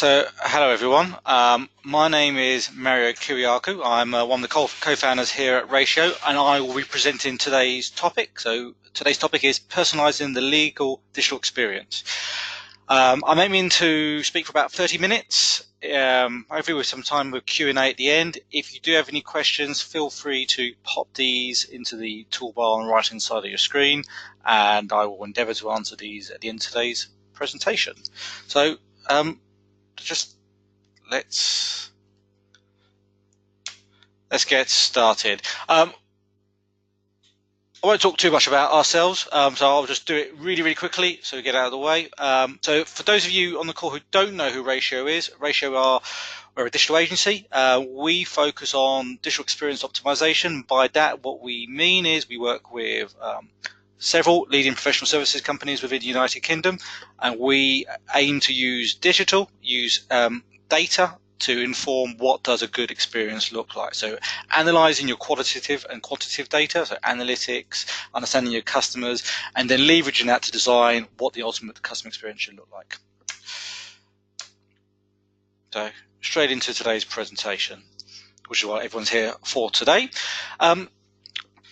Hello everyone. My name is Mario Kiriakou. I'm one of the co-founders here at Ratio, and I will be presenting today's topic. So today's topic is personalising the legal digital experience. I'm aiming to speak for about 30 minutes, hopefully with some time with Q&A at the end. If you do have any questions, feel free to pop these into the toolbar on the right hand side of your screen, and I will endeavour to answer these at the end of today's presentation. So just let's get started. I won't talk too much about ourselves, so I'll just do it really quickly so we get out of the way. So for those of you on the call who don't know who Ratio is, we're a digital agency. We focus on digital experience optimization. By that, what we mean is we work with several leading professional services companies within the United Kingdom, and we aim to use data to inform what does a good experience look like. So analyzing your qualitative and quantitative data, so analytics, understanding your customers, and then leveraging that to design what the ultimate customer experience should look like. So straight into today's presentation, which is what everyone's here for today.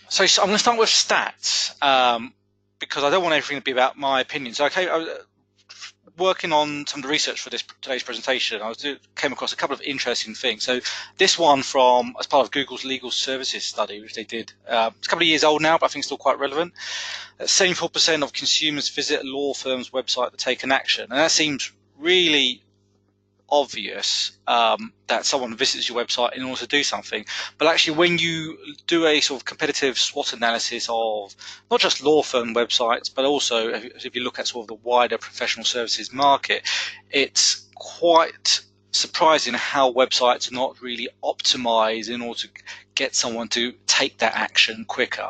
So I'm going to start with stats because I don't want everything to be about my opinion. So I was working on some of the research for today's presentation. Came across a couple of interesting things. So this one as part of Google's legal services study, which they did. It's a couple of years old now, but I think still quite relevant. 74% of consumers visit a law firm's website to take an action, and that seems really obvious that someone visits your website in order to do something. But actually, when you do a sort of competitive SWOT analysis of not just law firm websites, but also if you look at sort of the wider professional services market, it's quite surprising how websites are not really optimized in order to get someone to take that action quicker.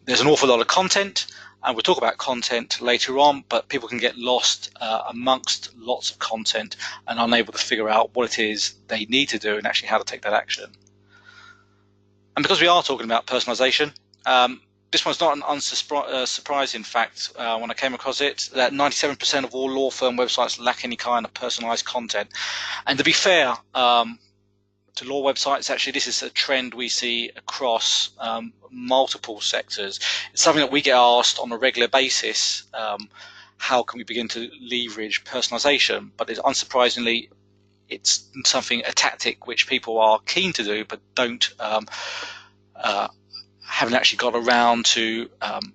There's an awful lot of content, and we'll talk about content later on, but people can get lost amongst lots of content and unable to figure out what it is they need to do and actually how to take that action. And because we are talking about personalization, this one's not an unsurprising fact when I came across it, that 97% of all law firm websites lack any kind of personalized content. And to be fair, to law websites, actually, this is a trend we see across multiple sectors. It's something that we get asked on a regular basis. How can we begin to leverage personalization? But unsurprisingly, it's a tactic which people are keen to do, but haven't actually got around to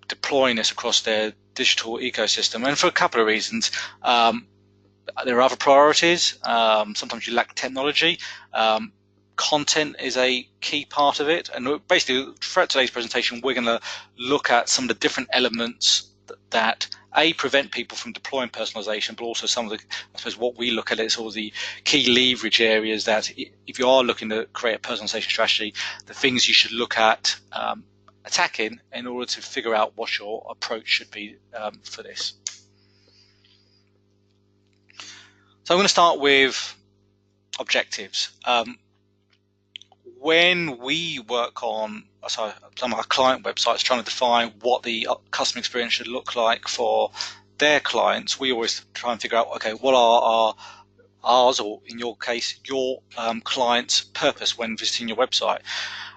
deploying this across their digital ecosystem. And for a couple of reasons. There are other priorities. Sometimes you lack technology. Content is a key part of it, and basically throughout today's presentation we're going to look at some of the different elements that prevent people from deploying personalization, but also some of the, I suppose, what we look at is all the key leverage areas that if you are looking to create a personalization strategy, the things you should look at attacking in order to figure out what your approach should be for this. So I'm going to start with objectives. When we work on some of our client websites trying to define what the customer experience should look like for their clients, we always try and figure out, okay, what are ours, or in your case, your client's purpose when visiting your website.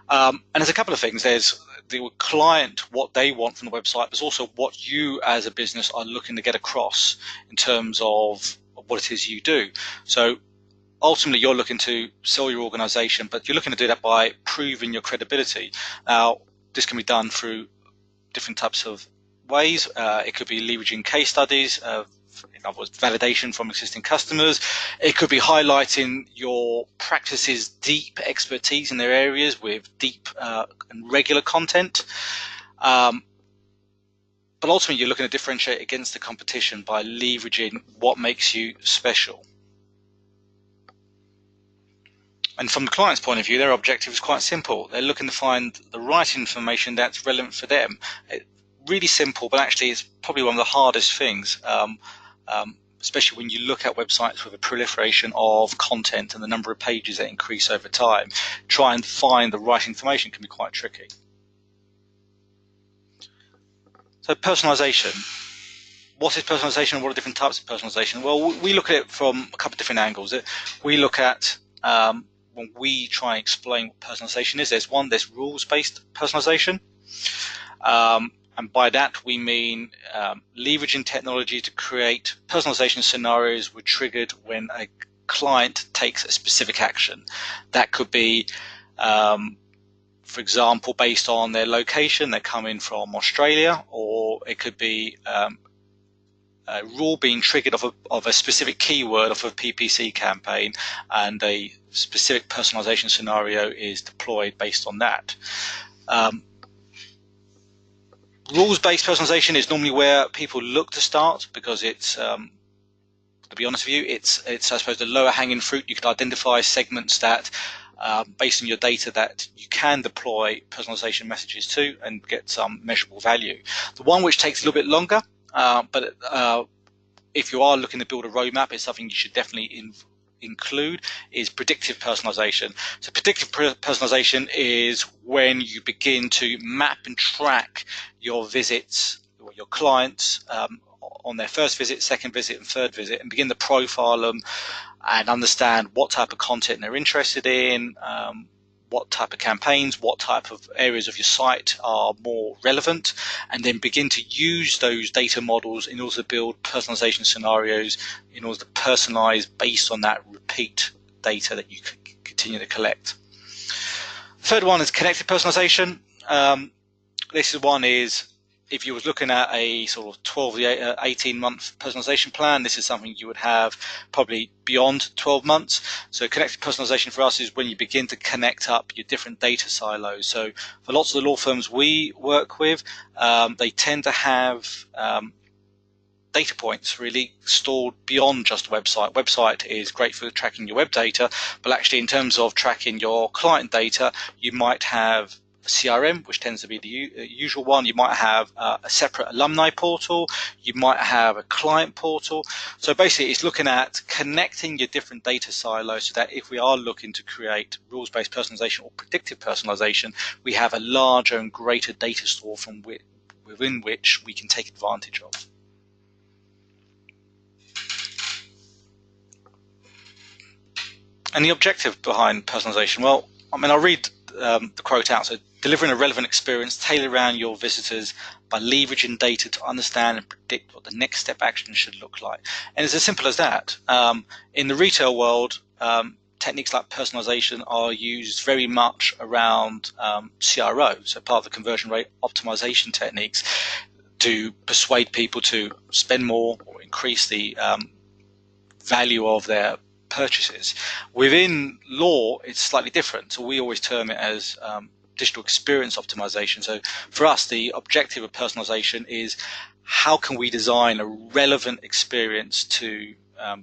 And there's a couple of things. There's the client, what they want from the website, but also what you as a business are looking to get across in terms of what it is you do. So ultimately, you're looking to sell your organization, but you're looking to do that by proving your credibility. Now, this can be done through different types of ways. It could be leveraging case studies, in other words, validation from existing customers. It could be highlighting your practice's deep expertise in their areas with deep and regular content. But ultimately, you're looking to differentiate against the competition by leveraging what makes you special. And from the client's point of view, their objective is quite simple. They're looking to find the right information that's relevant for them. Really simple, but actually it's probably one of the hardest things, especially when you look at websites with a proliferation of content and the number of pages that increase over time. Try and find the right information can be quite tricky. So personalization. what is personalization and what are different types of personalization? Well, we look at it from a couple of different angles. We look at when we try and explain what personalization is, there's rules-based personalization. And by that we mean leveraging technology to create personalization scenarios were triggered when a client takes a specific action. That could be, for example, based on their location, they're coming from Australia, or it could be a rule being triggered of a specific keyword of a PPC campaign, and a specific personalization scenario is deployed based on that. Rules-based personalization is normally where people look to start, because it's, to be honest with you, it's I suppose the lower hanging fruit. You could identify segments that, based on your data, that you can deploy personalization messages to and get some measurable value. The one which takes a little bit longer, but if you are looking to build a roadmap, it's something you should definitely include, is predictive personalization. So predictive personalization is when you begin to map and track your visits, or your clients, on their first visit, second visit, and third visit, and begin to profile them and understand what type of content they're interested in, what type of campaigns, what type of areas of your site are more relevant, and then begin to use those data models in order to build personalization scenarios in order to personalize based on that repeat data that you continue to collect. Third one is connected personalization. This one is, if you was looking at a sort of 12 to 18 month personalization plan, this is something you would have probably beyond 12 months. So connected personalization for us is when you begin to connect up your different data silos. So for lots of the law firms we work with, they tend to have data points really stored beyond just a website. Website is great for tracking your web data, but actually in terms of tracking your client data, you might have CRM, which tends to be the usual one. You might have a separate alumni portal. You might have a client portal. So basically it's looking at connecting your different data silos so that if we are looking to create rules-based personalization or predictive personalization, we have a larger and greater data store from within which we can take advantage of. And the objective behind personalization, well, I mean, I'll read the quote out. So, delivering a relevant experience tailored around your visitors by leveraging data to understand and predict what the next step action should look like. And it's as simple as that. In the retail world, techniques like personalization are used very much around CRO, so part of the conversion rate optimization techniques, to persuade people to spend more or increase the value of their purchases. Within law, it's slightly different. So we always term it as digital experience optimization. So for us, the objective of personalization is how can we design a relevant experience to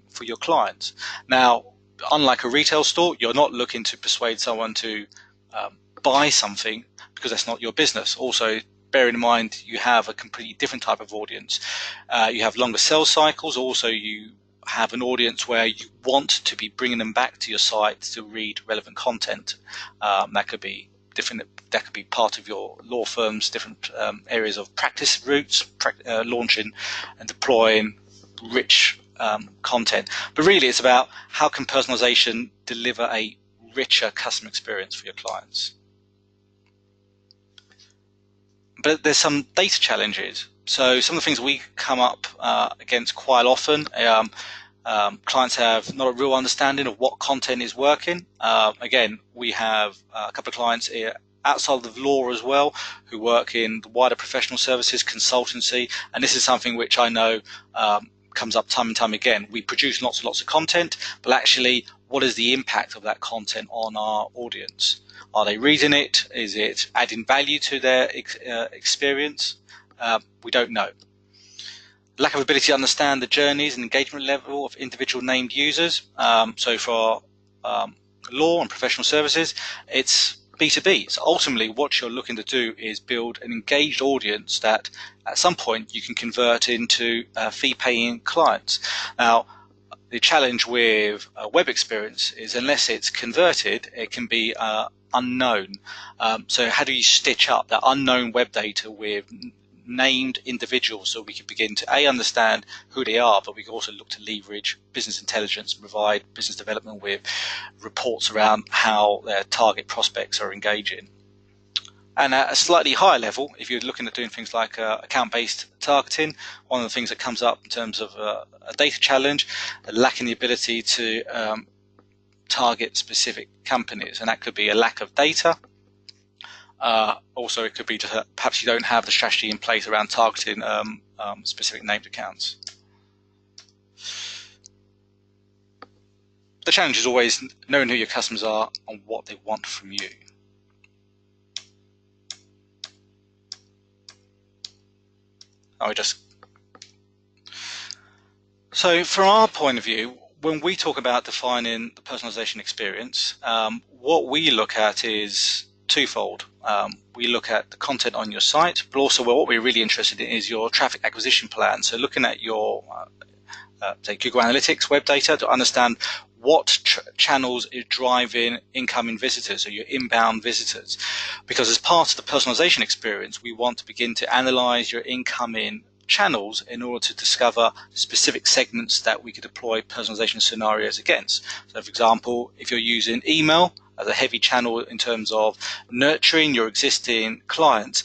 for your clients. Now, unlike a retail store, you're not looking to persuade someone to buy something, because that's not your business. Also, bear in mind you have a completely different type of audience. You have longer sales cycles. Also, you have an audience where you want to be bringing them back to your site to read relevant content. That could be different. That could be part of your law firm's different areas of practice routes, launching and deploying rich content. But really, it's about how can personalization deliver a richer customer experience for your clients. But there's some data challenges. So some of the things we come up against quite often, clients have not a real understanding of what content is working. Again, we have a couple of clients here outside of law as well, who work in the wider professional services, consultancy, and this is something which I know comes up time and time again. We produce lots and lots of content, but actually, what is the impact of that content on our audience? Are they reading it? Is it adding value to their experience? We don't know. Lack of ability to understand the journeys and engagement level of individual named users. So for law and professional services, it's B2B. So ultimately, what you're looking to do is build an engaged audience that at some point you can convert into fee-paying clients. Now, the challenge with a web experience is unless it's converted, it can be unknown. So how do you stitch up that unknown web data with named individuals, so we can begin to understand who they are, but we can also look to leverage business intelligence and provide business development with reports around how their target prospects are engaging. And at a slightly higher level, if you're looking at doing things like account-based targeting, one of the things that comes up in terms of a data challenge, lacking the ability to target specific companies, and that could be a lack of data. Also, it could be just perhaps you don't have the strategy in place around targeting specific named accounts. The challenge is always knowing who your customers are and what they want from you. So from our point of view, when we talk about defining the personalization experience, what we look at is twofold. We look at the content on your site, but also what we're really interested in is your traffic acquisition plan. So looking at your say Google Analytics web data to understand what channels is driving incoming visitors, or your inbound visitors. Because as part of the personalization experience, we want to begin to analyze your incoming channels in order to discover specific segments that we could deploy personalization scenarios against. So for example, if you're using email as a heavy channel in terms of nurturing your existing clients,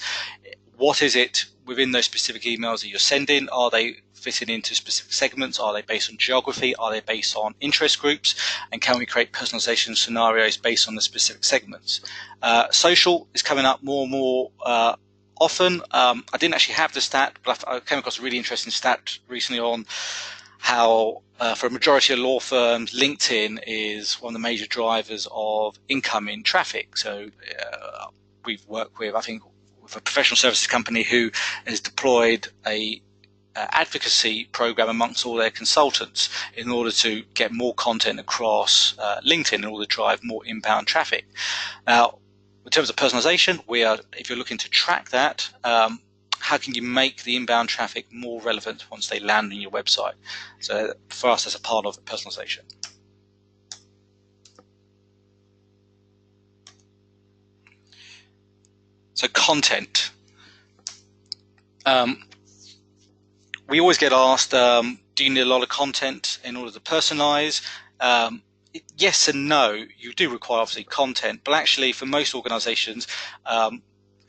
what is it within those specific emails that you're sending? Are they fitting into specific segments? Are they based on geography? Are they based on interest groups? And can we create personalization scenarios based on the specific segments? Social is coming up more and more often. I didn't actually have the stat, but I came across a really interesting stat recently on how for a majority of law firms, LinkedIn is one of the major drivers of incoming traffic. So we've worked with, I think, with a professional services company who has deployed a advocacy program amongst all their consultants in order to get more content across LinkedIn in order to drive more inbound traffic. Now, in terms of personalization, if you're looking to track that, how can you make the inbound traffic more relevant once they land on your website? So for us, that's a part of personalization. So content. We always get asked, do you need a lot of content in order to personalize? Yes and no. You do require obviously content, but actually for most organizations,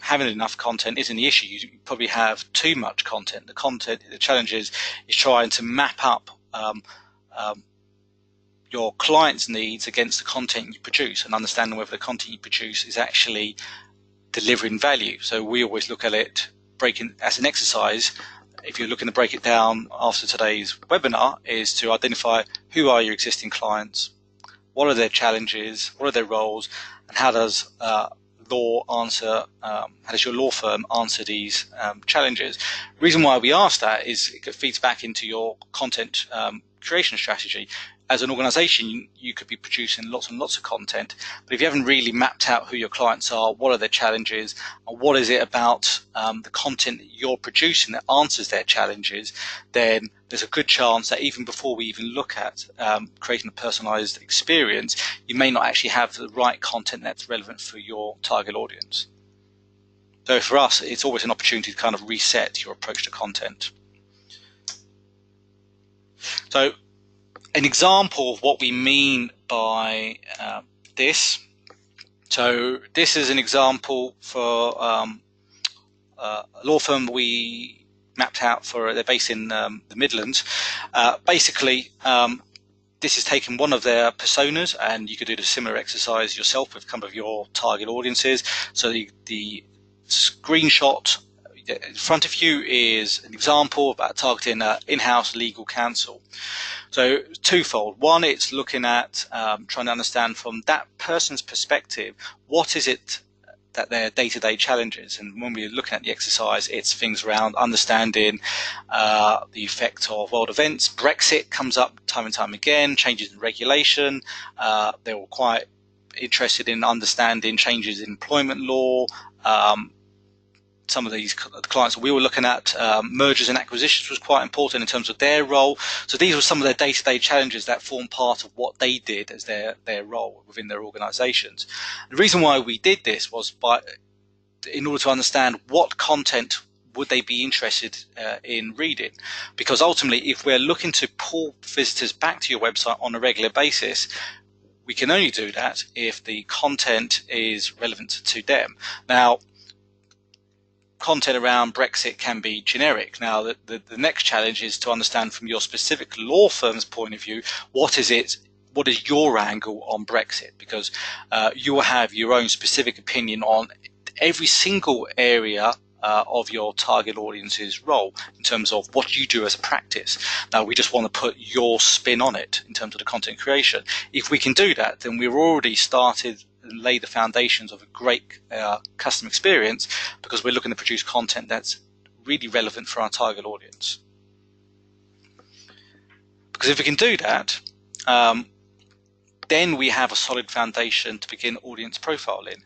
having enough content isn't the issue. You probably have too much content. The challenge is trying to map up your client's needs against the content you produce and understanding whether the content you produce is actually delivering value. So we always look at it breaking as an exercise. If you're looking to break it down after today's webinar, is to identify who are your existing clients, what are their challenges, what are their roles, and how does your law firm answer these challenges. The reason why we ask that is it feeds back into your content creation strategy. As an organization, you could be producing lots and lots of content, but if you haven't really mapped out who your clients are, what are their challenges, and what is it about the content that you're producing that answers their challenges, then there's a good chance that even before we even look at creating a personalized experience, you may not actually have the right content that's relevant for your target audience. So for us, it's always an opportunity to kind of reset your approach to content. So an example of what we mean by this. So this is an example for a law firm we mapped out for. They're based in the Midlands. Basically, this is taking one of their personas, and you could do the similar exercise yourself with kind of your target audiences. So the screenshot in front of you is an example about targeting in-house legal counsel. So twofold. One, it's looking at trying to understand from that person's perspective, what is it that their day-to-day challenges. And when we're looking at the exercise, it's things around understanding the effect of world events. Brexit comes up time and time again, changes in regulation. They were quite interested in understanding changes in employment law. Some of these clients that we were looking at, mergers and acquisitions was quite important in terms of their role. So these were some of their day-to-day challenges that form part of what they did as their role within their organizations. The reason why we did this was in order to understand what content would they be interested in reading? Because ultimately, if we're looking to pull visitors back to your website on a regular basis, we can only do that if the content is relevant to them. Now, content around Brexit can be generic. Now, the next challenge is to understand from your specific law firm's point of view, what is your angle on Brexit? Because you will have your own specific opinion on every single area of your target audience's role in terms of what you do as a practice. Now, we just want to put your spin on it in terms of the content creation. If we can do that, then we've already started and laid the foundations of a great customer experience, because we're looking to produce content that's really relevant for our target audience. Because if we can do that, then we have a solid foundation to begin audience profiling.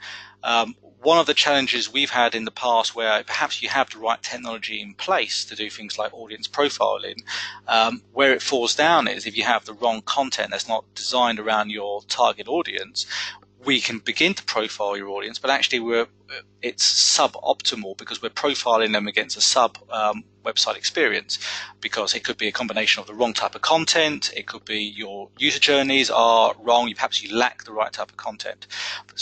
One of the challenges we've had in the past, where perhaps you have the right technology in place to do things like audience profiling, where it falls down is if you have the wrong content that's not designed around your target audience, we can begin to profile your audience, but actually it's suboptimal because we're profiling them against a website experience, because it could be a combination of the wrong type of content, it could be your user journeys are wrong, perhaps you lack the right type of content.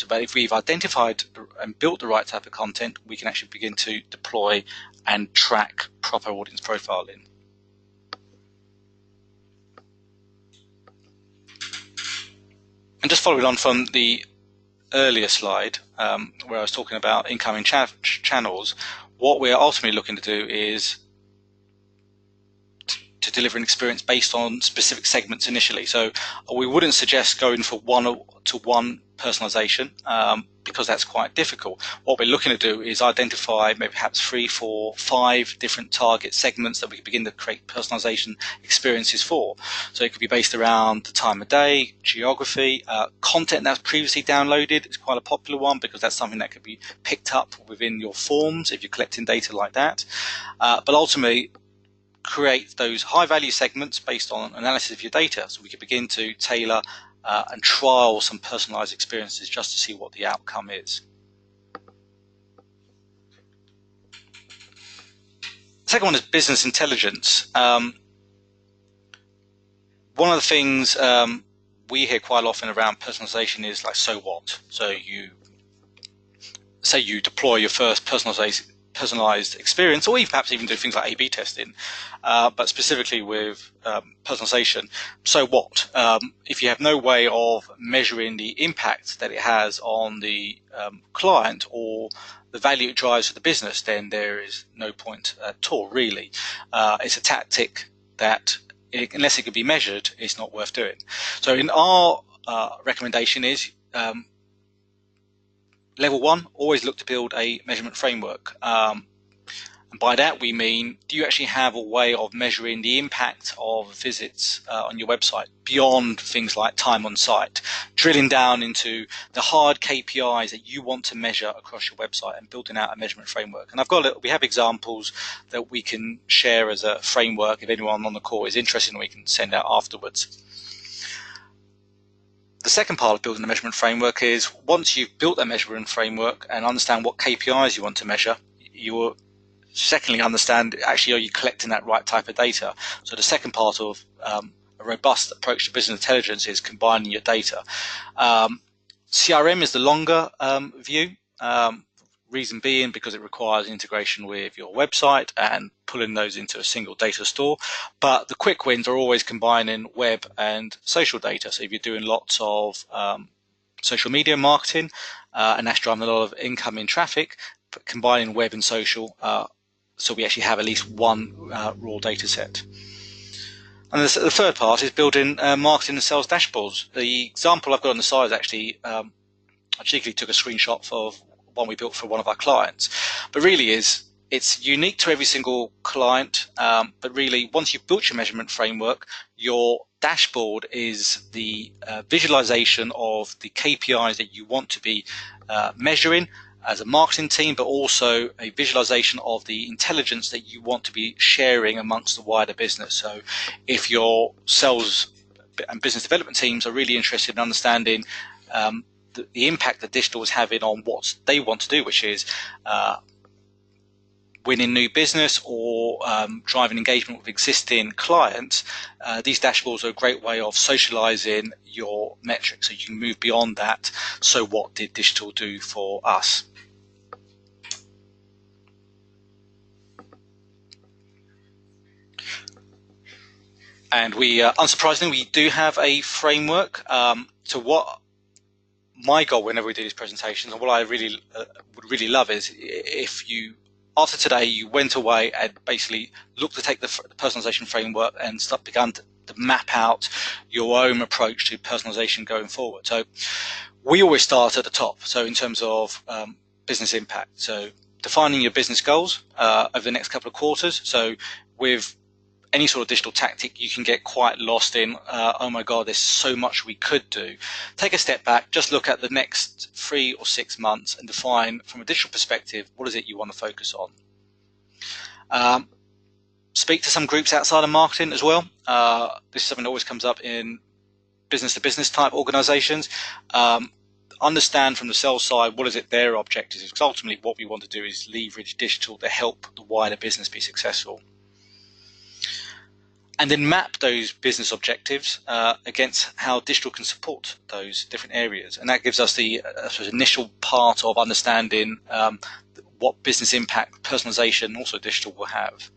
But if we've identified and built the right type of content, we can actually begin to deploy and track proper audience profiling. And just following on from the earlier slide, where I was talking about incoming channels, what we're ultimately looking to do is to deliver an experience based on specific segments initially. So we wouldn't suggest going for one-to-one personalization, because that's quite difficult. What we're looking to do is identify maybe perhaps 3, 4, 5 different target segments that we can begin to create personalization experiences for. So it could be based around the time of day, geography, content that's previously downloaded is quite a popular one, because that's something that could be picked up within your forms if you're collecting data like that. But ultimately, create those high value segments based on analysis of your data, so we can begin to tailor and trial some personalized experiences just to see what the outcome is. The second one is business intelligence. One of the things we hear quite often around personalization is like, so what? So you say you deploy your first personalized experience, or perhaps even do things like A/B testing, but specifically with personalization, so what? If you have no way of measuring the impact that it has on the client or the value it drives for the business, then there is no point at all, really. It's a tactic that, unless it can be measured, it's not worth doing. So in our recommendation is, level 1, always look to build a measurement framework. And by that we mean, do you actually have a way of measuring the impact of visits on your website beyond things like time on site, drilling down into the hard KPIs that you want to measure across your website and building out a measurement framework. And we have examples that we can share as a framework. If anyone on the call is interested, we can send out afterwards. The second part of building the measurement framework is, once you've built that measurement framework and understand what KPIs you want to measure, you will secondly understand, actually, are you collecting that right type of data? So the second part of a robust approach to business intelligence is combining your data. CRM is the longer view. Reason being because it requires integration with your website and pulling those into a single data store. But the quick wins are always combining web and social data. So if you're doing lots of social media marketing and that's driving a lot of incoming traffic, but combining web and social, so we actually have at least one raw data set. And the third part is building marketing and sales dashboards. The example I've got on the side is actually, I cheekily took a screenshot of one we built for one of our clients, but really it's unique to every single client. But really, once you've built your measurement framework, your dashboard is the visualization of the KPIs that you want to be measuring as a marketing team, but also a visualization of the intelligence that you want to be sharing amongst the wider business. So if your sales and business development teams are really interested in understanding the impact that digital is having on what they want to do, which is winning new business or driving engagement with existing clients, these dashboards are a great way of socializing your metrics so you can move beyond that. So what did digital do for us? And we, unsurprisingly, we do have a framework. So what my goal whenever we do these presentations, and what I really would really love is if you, after today, you went away and basically looked to take the personalization framework and begun to map out your own approach to personalization going forward. So we always start at the top. So in terms of business impact, so defining your business goals over the next couple of quarters. So with any sort of digital tactic, you can get quite lost in, oh my God, there's so much we could do. Take a step back, just look at the next 3 or 6 months and define from a digital perspective, what is it you want to focus on? Speak to some groups outside of marketing as well. This is something that always comes up in business to business type organizations. Understand from the sales side, what is it their objective is, because ultimately what we want to do is leverage digital to help the wider business be successful. And then map those business objectives against how digital can support those different areas. And that gives us the initial part of understanding what business impact personalization and also digital will have.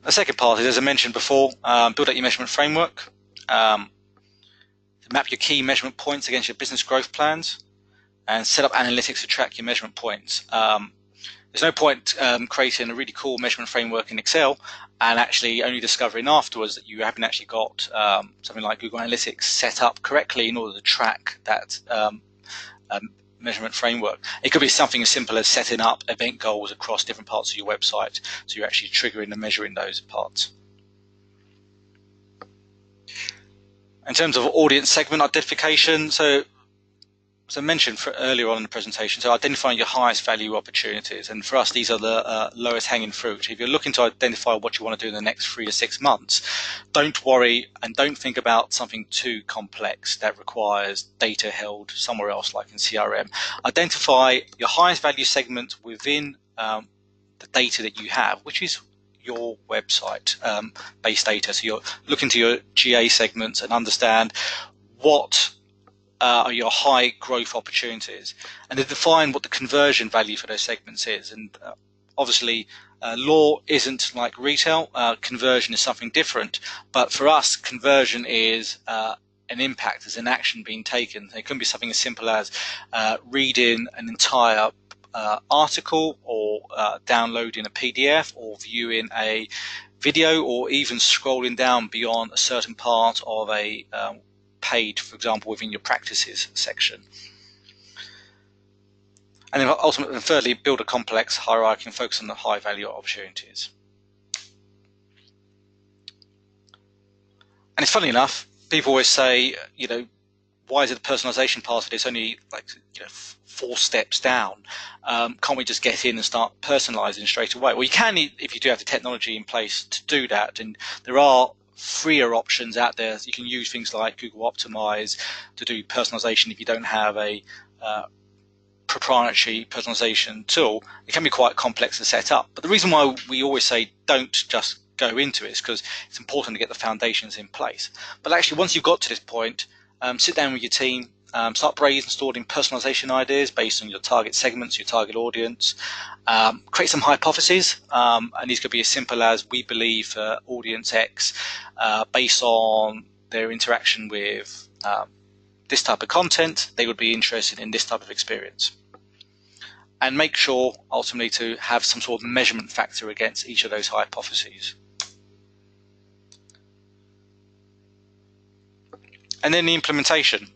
The second part is, as I mentioned before, build out your measurement framework. Map your key measurement points against your business growth plans and set up analytics to track your measurement points. There's no point creating a really cool measurement framework in Excel and actually only discovering afterwards that you haven't actually got something like Google Analytics set up correctly in order to track that measurement framework. It could be something as simple as setting up event goals across different parts of your website, so you're actually triggering and measuring those parts. In terms of audience segment identification, so as I mentioned earlier on in the presentation, so identifying your highest value opportunities. And for us, these are the lowest hanging fruit. If you're looking to identify what you want to do in the next 3 to 6 months, don't worry and don't think about something too complex that requires data held somewhere else, like in CRM. Identify your highest value segment within the data that you have, which is your website based data. So you're looking to your GA segments and understand what are your high growth opportunities, and to define what the conversion value for those segments is. And obviously law isn't like retail, conversion is something different, but for us conversion is an impact, as an action being taken. It can be something as simple as reading an entire article, or downloading a PDF, or viewing a video, or even scrolling down beyond a certain part of a page, for example, within your practices section. And then ultimately, and thirdly, build a complex hierarchy and focus on the high value opportunities. And it's funny enough, people always say, you know, why is it the personalization part of it? It's only like 4 steps down. Can't we just get in and start personalizing straight away? Well, you can if you do have the technology in place to do that, and there are freer options out there. You can use things like Google Optimize to do personalization if you don't have a proprietary personalization tool. It can be quite complex to set up, but the reason why we always say don't just go into it is because it's important to get the foundations in place. But actually, once you've got to this point, sit down with your team, start brainstorming personalization ideas based on your target segments, your target audience. Create some hypotheses, and these could be as simple as, we believe audience X, based on their interaction with this type of content, they would be interested in this type of experience. And make sure ultimately to have some sort of measurement factor against each of those hypotheses. And then the implementation.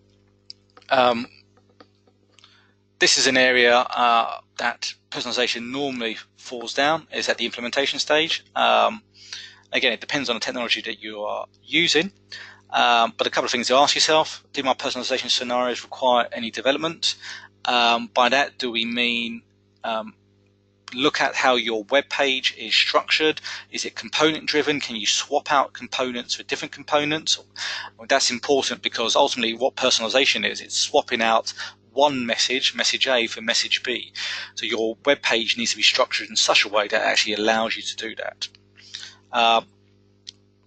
This is an area that personalization normally falls down, is at the implementation stage. Again, it depends on the technology that you are using, but a couple of things to ask yourself: do my personalization scenarios require any development? By that, do we mean look at how your web page is structured? Is it component driven? Can you swap out components for different components? Well, that's important, because ultimately what personalization is, it's swapping out one message, message A, for message B. So your web page needs to be structured in such a way that actually allows you to do that.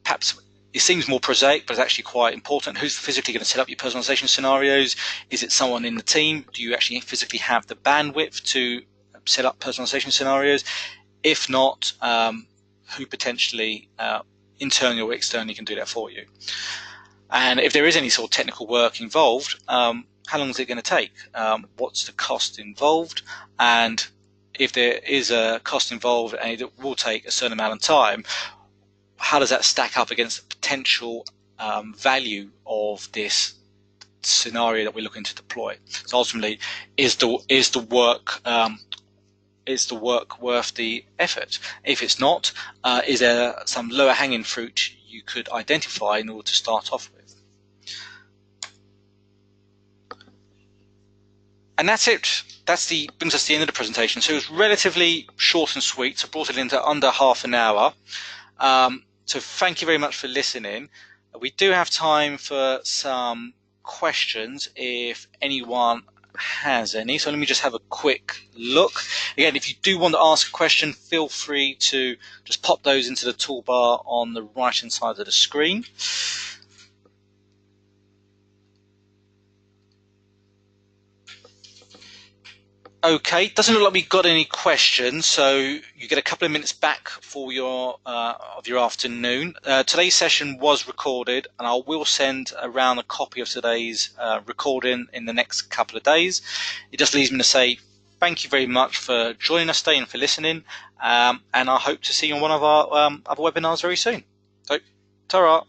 Perhaps it seems more prosaic, but it's actually quite important. Who's physically going to set up your personalization scenarios? Is it someone in the team? Do you actually physically have the bandwidth to set up personalization scenarios? If not, who potentially internally or externally can do that for you? And if there is any sort of technical work involved, how long is it going to take? What's the cost involved? And if there is a cost involved and it will take a certain amount of time, how does that stack up against the potential value of this scenario that we're looking to deploy? So ultimately, is the work worth the effort? If it's not, is there some lower hanging fruit you could identify in order to start off with? And that's it. Brings us to the end of the presentation. So it was relatively short and sweet. So brought it into under half an hour. So thank you very much for listening. We do have time for some questions if anyone has any. So let me just have a quick look. Again, if you do want to ask a question, feel free to just pop those into the toolbar on the right hand side of the screen. Okay, doesn't look like we've got any questions, so you get a couple of minutes back for your of your afternoon. Today's session was recorded, and I will send around a copy of today's recording in the next couple of days. It just leaves me to say thank you very much for joining us today and for listening, and I hope to see you on one of our other webinars very soon. So, ta-ra.